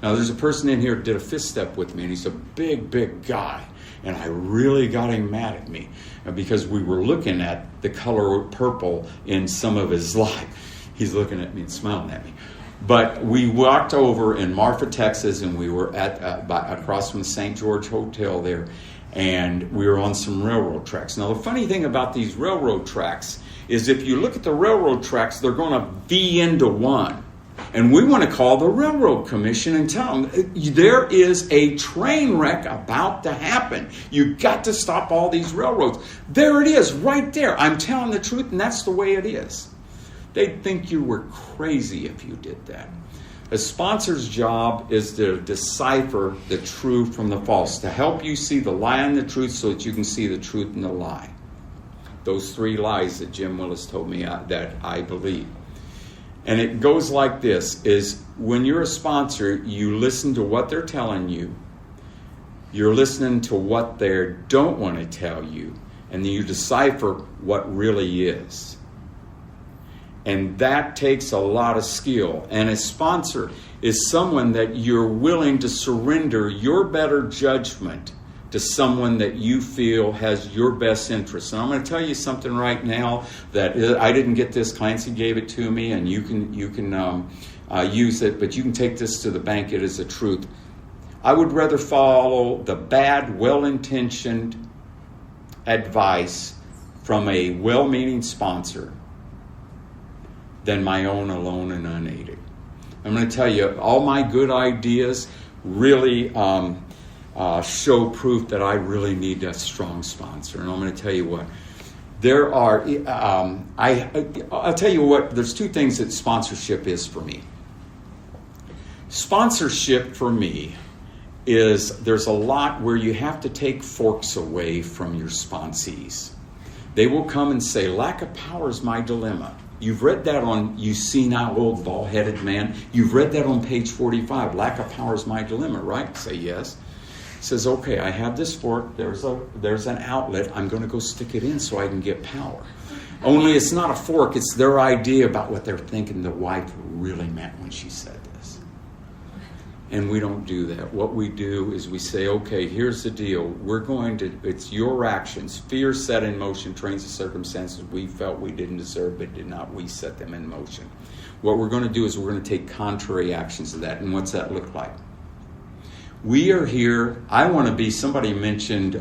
Now, there's a person in here who did a fist step with me, and he's a big, big guy. And I really got him mad at me because we were looking at the color purple in some of his life. He's looking at me and smiling at me. But we walked over in Marfa, Texas, and we were at across from the St. George Hotel there, and we were on some railroad tracks. Now, the funny thing about these railroad tracks is if you look at the railroad tracks, they're going to V into one. And we want to call the Railroad Commission and tell them, there is a train wreck about to happen. You've got to stop all these railroads. There it is, right there. I'm telling the truth, and that's the way it is. They'd think you were crazy if you did that. A sponsor's job is to decipher the true from the false, to help you see the lie and the truth so that you can see the truth and the lie. Those 3 lies that Jim Willis told me that I believe. And it goes like this, is when you're a sponsor, you listen to what they're telling you, you're listening to what they don't want to tell you, and then you decipher what really is. And that takes a lot of skill. And a sponsor is someone that you're willing to surrender your better judgment to someone that you feel has your best interest. And I'm going to tell you something right now that I didn't get this. Clancy gave it to me, and you can use it, but you can take this to the bank. It is the truth. I would rather follow the bad, well-intentioned advice from a well-meaning sponsor than my own alone and unaided. I'm going to tell you, all my good ideas really show proof that I really need a strong sponsor. And I'm going to tell you what. There are, I'll tell you what, there's 2 things that sponsorship is for me. Sponsorship for me is, there's a lot where you have to take forks away from your sponsees. They will come and say, "Lack of power is my dilemma." You've read that on You Senile Old Bald-Headed Man. You've read that on page 45. Lack of power is my dilemma, right? Say yes. Says, okay, I have this fork. There's an outlet. I'm going to go stick it in so I can get power. Only it's not a fork. It's their idea about what they're thinking the wife really meant when she said this. And we don't do that. What we do is we say, okay, here's the deal. It's your actions. Fear set in motion trains the circumstances we felt we didn't deserve, but did not we set them in motion. What we're going to do is we're going to take contrary actions to that. And what's that look like? We are here. I want to be, somebody mentioned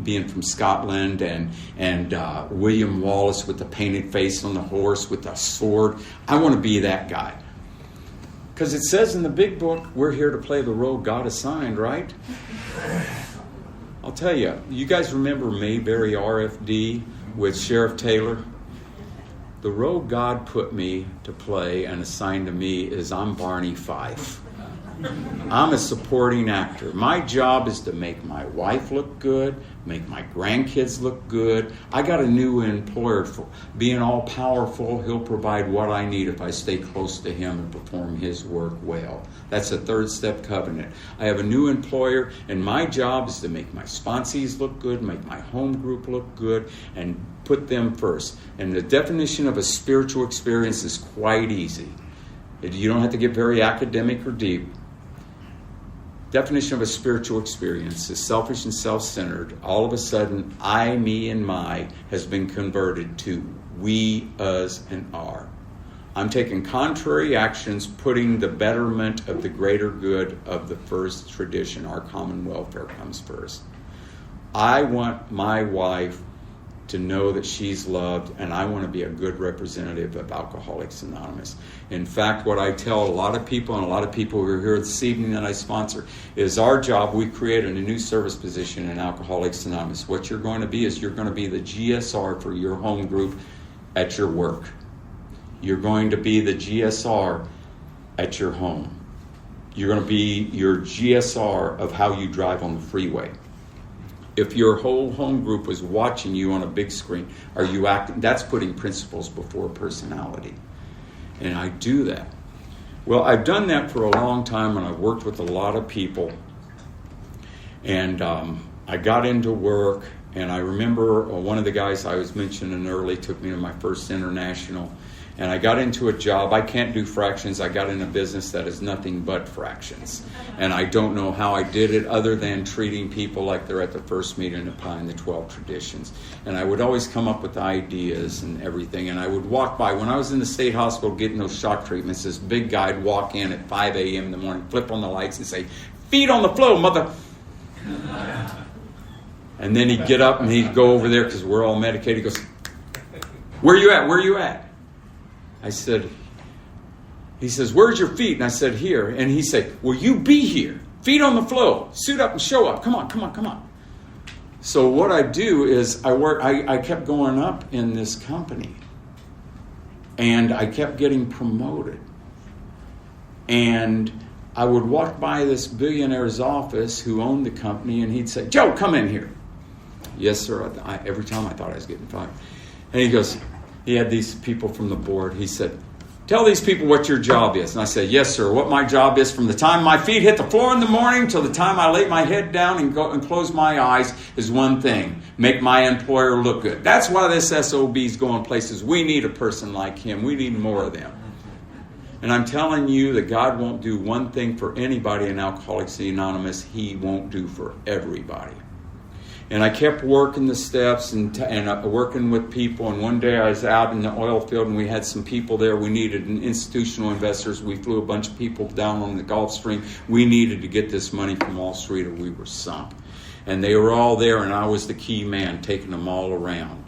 being from Scotland and William Wallace with the painted face on the horse with the sword. I want to be that guy. Because it says in the big book, we're here to play the role God assigned, right? I'll tell you, you guys remember Mayberry RFD with Sheriff Taylor? The role God put me to play and assigned to me is I'm Barney Fife. I'm a supporting actor. My job is to make my wife look good, make my grandkids look good. I got a new employer. Being all powerful, he'll provide what I need if I stay close to him and perform his work well. That's a third step covenant. I have a new employer, and my job is to make my sponsees look good, make my home group look good, and put them first. And the definition of a spiritual experience is quite easy. You don't have to get very academic or deep. Definition of a spiritual experience is selfish and self-centered. All of a sudden, I, me, and my has been converted to we, us, and our. I'm taking contrary actions, putting the betterment of the greater good of the first tradition. Our common welfare comes first. I want my wife to know that she's loved, and I want to be a good representative of Alcoholics Anonymous. In fact, what I tell a lot of people, and a lot of people who are here this evening that I sponsor, is our job, we created a new service position in Alcoholics Anonymous. What you're going to be is you're going to be the GSR for your home group at your work. You're going to be the GSR at your home. You're going to be your GSR of how you drive on the freeway. If your whole home group was watching you on a big screen, are you acting? That's putting principles before personality. And I do that. Well, I've done that for a long time, and I've worked with a lot of people. And I got into work, and I remember one of the guys I was mentioning early took me to my first international. And I got into a job. I can't do fractions. I got in a business that is nothing but fractions. And I don't know how I did it other than treating people like they're at the first meeting and applying the 12 traditions. And I would always come up with ideas and everything. And I would walk by. When I was in the state hospital getting those shock treatments, this big guy would walk in at 5 a.m. in the morning, flip on the lights and say, "Feet on the floor, mother." And then he'd get up and he'd go over there because we're all medicated. He goes, "Where you at? Where you at?" I said, he says, "Where's your feet?" And I said, "Here." And he said, "Well, you be here. Feet on the floor. Suit up and show up. Come on, come on, come on." So what I do is I kept going up in this company. And I kept getting promoted. And I would walk by this billionaire's office who owned the company, and he'd say, "Joe, come in here." "Yes, sir." Every time I thought I was getting fired. And he goes, he had these people from the board. He said, "Tell these people what your job is." And I said, "Yes, sir. What my job is from the time my feet hit the floor in the morning till the time I lay my head down and go and close my eyes is one thing: make my employer look good." That's why this SOB's going places. We need a person like him. We need more of them. And I'm telling you that God won't do one thing for anybody in Alcoholics Anonymous He won't do for everybody. And I kept working the steps and working with people. And one day I was out in the oil field, and we had some people there. We needed institutional investors. We flew a bunch of people down on the Gulf Stream. We needed to get this money from Wall Street, or we were sunk. And they were all there, and I was the key man taking them all around.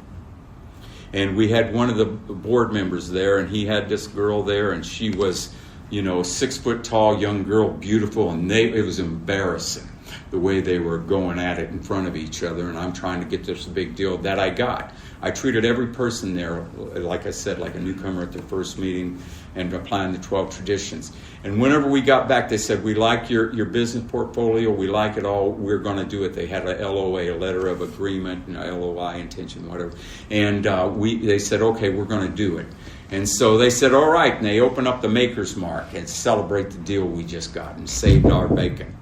And we had one of the board members there, and he had this girl there, and she was, a 6 foot tall young girl, beautiful, and it was embarrassing the way they were going at it in front of each other. And I'm trying to get this big deal that I got. I treated every person there, like I said, like a newcomer at their first meeting, and applying the 12 traditions. And whenever we got back, they said, "We like your business portfolio. We like it all. We're going to do it." They had a LOA, a letter of agreement, LOI, intention, whatever. And they said, "Okay, we're going to do it." And so they said, "All right." And they opened up the Maker's Mark and celebrate the deal we just got and saved our bacon.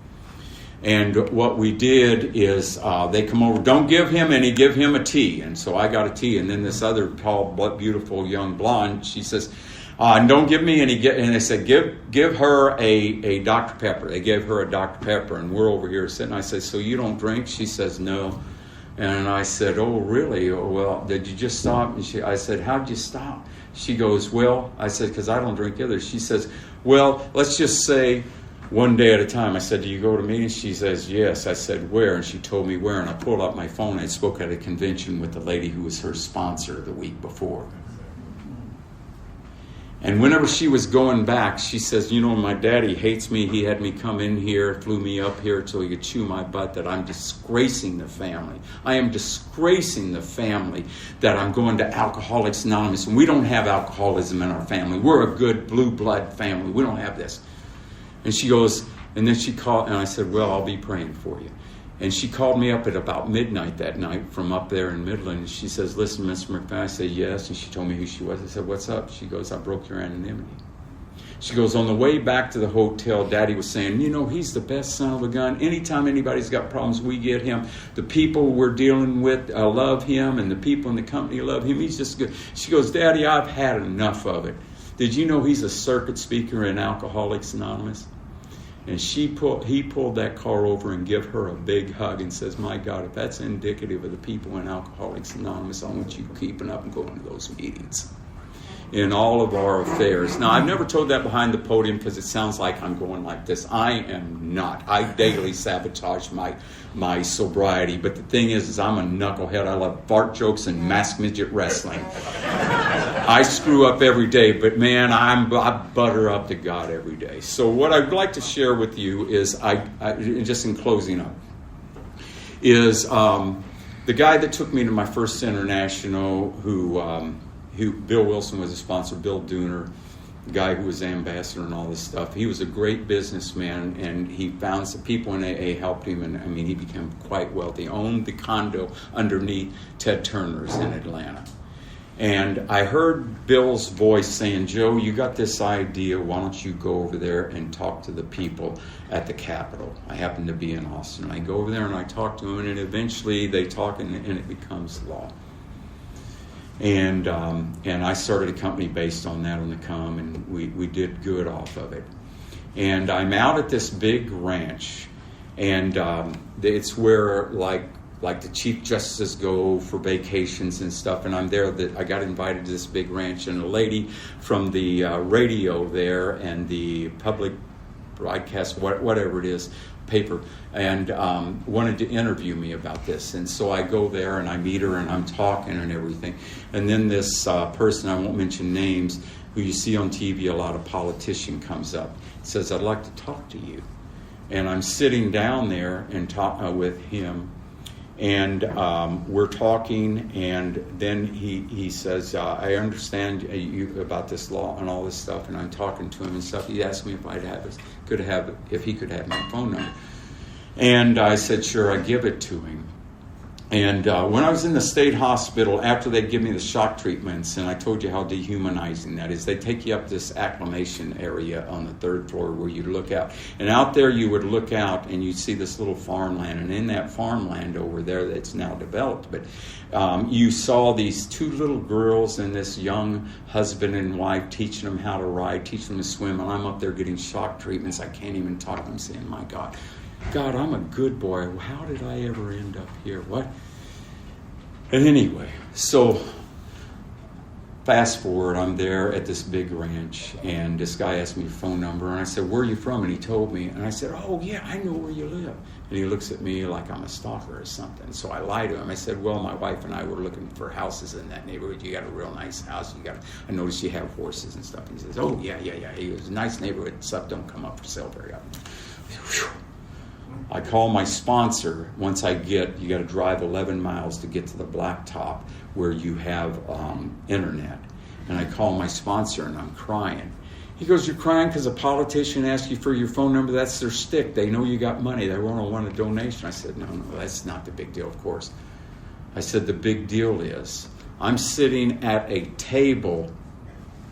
And what we did is they come over, "Don't give him any, give him a tea." And so I got a tea. And then this other tall, beautiful young blonde, she says, "Don't give me any." And they said, give her a Dr. Pepper. They gave her a Dr. Pepper. And we're over here sitting. I said, "So you don't drink?" She says, "No." And I said, "Oh, really? Oh, well, did you just stop?" And I said, "How'd you stop?" She goes, "Well," I said, "because I don't drink either." She says, "Well, let's just say one day at a time." I said, "Do you go to meetings?" She says, "Yes." I said, "Where?" And she told me where. And I pulled up my phone. I spoke at a convention with the lady who was her sponsor the week before. And whenever she was going back, she says, you know, my daddy hates me. He had me come in here, flew me up here so he could chew my butt, that I'm disgracing the family. I am disgracing the family that I'm going to Alcoholics Anonymous. And we don't have alcoholism in our family. We're a good blue blood family. We don't have this. And she goes, and then she called, and I said, well, I'll be praying for you. And she called me up at about midnight that night from up there in Midland. And she says, listen, Mr. McF. I said, yes. And she told me who she was. I said, what's up? She goes, I broke your anonymity. She goes, on the way back to the hotel, Daddy was saying, you know, he's the best son of a gun. Anytime anybody's got problems, we get him. The people we're dealing with love him, and the people in the company love him. He's just good. She goes, Daddy, I've had enough of it. Did you know he's a circuit speaker in Alcoholics Anonymous? And he pulled that car over and gave her a big hug and says, my God, if that's indicative of the people in Alcoholics Anonymous, I want you keeping up and going to those meetings in all of our affairs. Now, I've never told that behind the podium because it sounds like I'm going like this. I am not. I daily sabotage my sobriety. But the thing is I'm a knucklehead. I love fart jokes and masked midget wrestling. I screw up every day, but man, I butter up to God every day. So what I'd like to share with you is, I just in closing up, is the guy that took me to my first international, who Bill Wilson was a sponsor, Bill Dooner, the guy who was ambassador and all this stuff. He was a great businessman, and he found some people in AA helped him, and I mean, he became quite wealthy. Owned the condo underneath Ted Turner's in Atlanta. And I heard Bill's voice saying, Joe, you got this idea. Why don't you go over there and talk to the people at the Capitol? I happen to be in Austin. I go over there and I talk to them, and eventually they talk, and it becomes law. And I started a company based on that on the come, and we did good off of it. And I'm out at this big ranch, and it's where like the chief justices go for vacations and stuff, and I'm there. I got invited to this big ranch, and a lady from the radio there and the public broadcast, whatever it is, paper, and wanted to interview me about this. And so I go there and I meet her and I'm talking and everything. And then this person, I won't mention names, who you see on TV, a lot of politician, comes up, says, I'd like to talk to you. And I'm sitting down there and talk with him, and we're talking, and then he says, I understand you about this law and all this stuff, and I'm talking to him and stuff. He asked me if if he could have my phone number. And I said, sure, I give it to him. And when I was in the state hospital, after they give me the shock treatments, and I told you how dehumanizing that is, they take you up this acclimation area on the third floor where you look out. And out there you would look out and you'd see this little farmland. And in that farmland over there that's now developed, but you saw these two little girls and this young husband and wife teaching them how to ride, teaching them to swim. And I'm up there getting shock treatments. I can't even talk. I'm saying, my God, I'm a good boy. How did I ever end up here? What? And anyway, so fast forward, I'm there at this big ranch, and this guy asked me a phone number, and I said, where are you from? And he told me, and I said, oh yeah, I know where you live. And he looks at me like I'm a stalker or something. So I lied to him. I said, well, my wife and I were looking for houses in that neighborhood. You got a real nice house. I noticed you have horses and stuff. And he says, oh yeah. He goes, nice neighborhood. Stuff don't come up for sale very often. Whew. I call my sponsor. Once you got to drive 11 miles to get to the blacktop where you have internet. And I call my sponsor and I'm crying. He goes, you're crying because a politician asked you for your phone number? That's their stick. They know you got money. They want a donation. I said, no, that's not the big deal, of course. I said, the big deal is I'm sitting at a table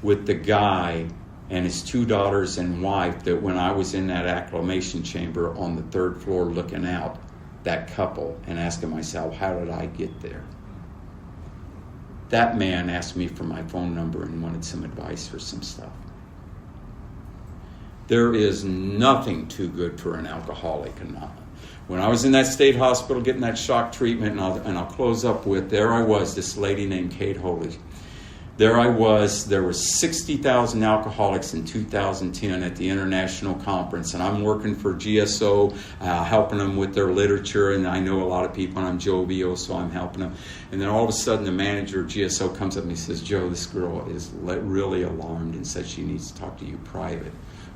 with the guy and his two daughters and wife that when I was in that acclimation chamber on the third floor looking out, that couple, and asking myself, how did I get there? That man asked me for my phone number and wanted some advice for some stuff. There is nothing too good for an alcoholic. When I was in that state hospital getting that shock treatment, and I'll close up with, there I was, this lady named Kate Holy. There I was. There were 60,000 alcoholics in 2010 at the International Conference, and I'm working for GSO, helping them with their literature, and I know a lot of people, and I'm jovial, so I'm helping them. And then all of a sudden, the manager of GSO comes up and he says, "Joe, this girl is really alarmed and says she needs to talk to you private."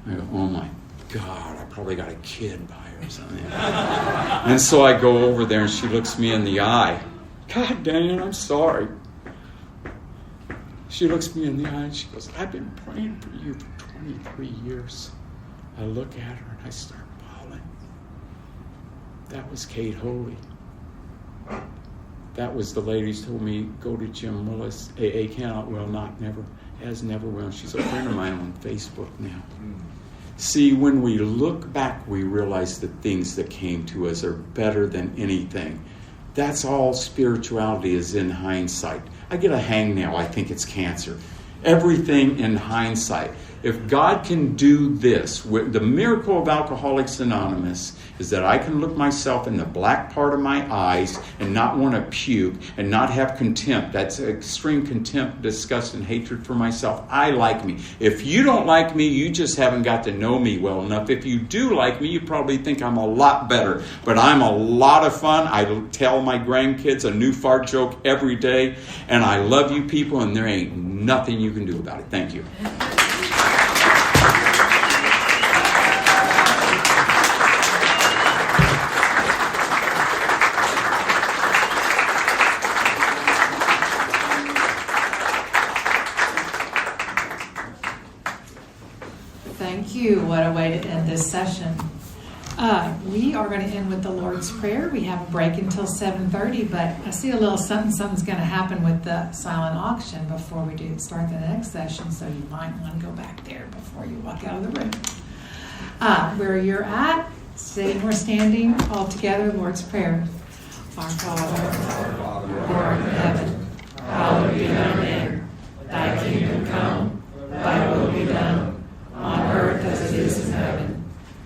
I go, "Oh my God, I probably got a kid by her or something." And so I go over there, and she looks me in the eye. "God dang it, I'm sorry." She looks me in the eye and she goes, "I've been praying for you for 23 years. I look at her and I start bawling. That was Kate Holy. That was the lady who told me, go to Jim Willis. AA cannot, will not, never, has never will. She's a friend of mine on Facebook now. See, when we look back, we realize the things that came to us are better than anything. That's all spirituality is in hindsight. I get a hangnail, I think it's cancer. Everything in hindsight. If God can do this, the miracle of Alcoholics Anonymous is that I can look myself in the black part of my eyes and not want to puke and not have contempt. That's extreme contempt, disgust, and hatred for myself. I like me. If you don't like me, you just haven't got to know me well enough. If you do like me, you probably think I'm a lot better. But I'm a lot of fun. I tell my grandkids a new fart joke every day. And I love you people, and there ain't nothing you can do about it. Thank you. Thank you. What a way to end this session. We are going to end with the Lord's Prayer. We have a break until 7:30, but I see a little something's going to happen with the silent auction before we start the next session, so you might want to go back there before you walk out of the room. Where you're at, sitting or standing, all together, Lord's Prayer. Our Father, who art in heaven, hallowed be thy name. Thy kingdom come, thy will be done, on earth as it is in heaven.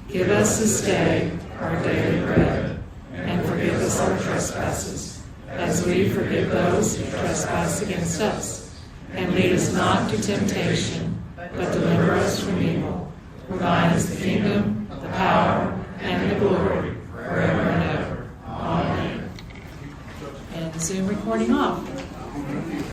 Give us this day our daily bread, and forgive us our trespasses, as we forgive those who trespass against us. And lead us not to temptation, but deliver us from evil. For thine is the kingdom, the power, and the glory, forever and ever. Amen. And Zoom recording off.